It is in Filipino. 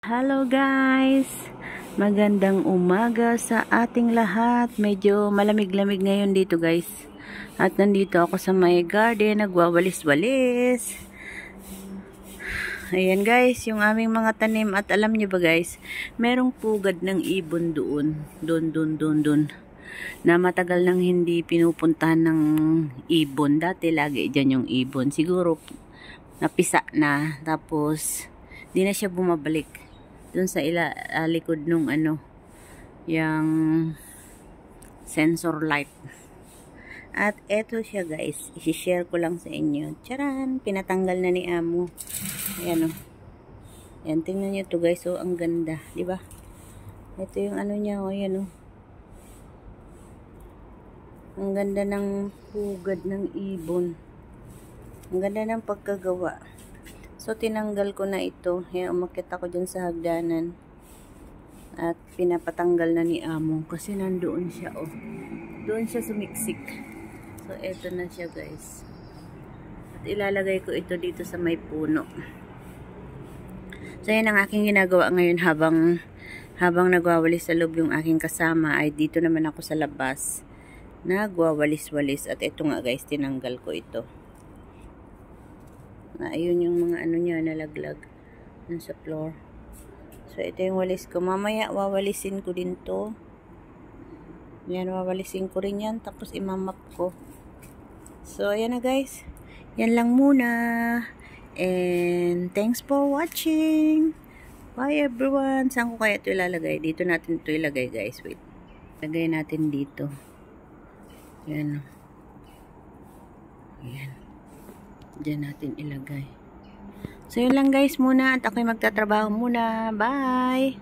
Hello guys! Magandang umaga sa ating lahat. Medyo malamig-lamig ngayon dito guys. At nandito ako sa my garden, nagwawalis-walis. Ayan guys, yung aming mga tanim. At alam nyo ba guys, merong pugad ng ibon doon. Doon. Na matagal nang hindi pinupuntahan ng ibon. Dati lagi dyan yung ibon. Siguro napisa na. Tapos di na siya bumabalik dun sa likod nung yung sensor light. At eto siya guys, i-share ko lang sa inyo. Charan, pinatanggal na ni Amo. Ayan o. Ayan, tingnan nyo to guys. So, ang ganda, di ba? Ito yung niya, o ayan o. Ang ganda ng pugad ng ibon. Ang ganda ng pagkagawa. So, tinanggal ko na ito. Ayan, umakit ako dyan sa hagdanan. At pinapatanggal na ni Amo. Kasi nandoon siya, oh. Doon siya sumiksik. So, eto na siya, guys. At ilalagay ko ito dito sa may puno. So, yan ang aking ginagawa ngayon habang nagwawalis sa loob yung aking kasama. Ay, dito naman ako sa labas. Nagwawalis-walis. At ito nga, guys, tinanggal ko ito. Ayun yung mga niya nalaglag dun sa floor. So ito yung walis ko. Mamaya wawalisin ko din to. Yan, wawalisin ko rin yan. Tapos imamap ko. So ayan na guys. Yan lang muna. And thanks for watching. Bye everyone. Saan ko kaya ito ilalagay? Dito natin ito ilagay guys. Wait. Lagay natin dito. Yan. Yan. Diyan natin ilagay. So, yun lang guys muna. At ako'y magtatrabaho muna. Bye!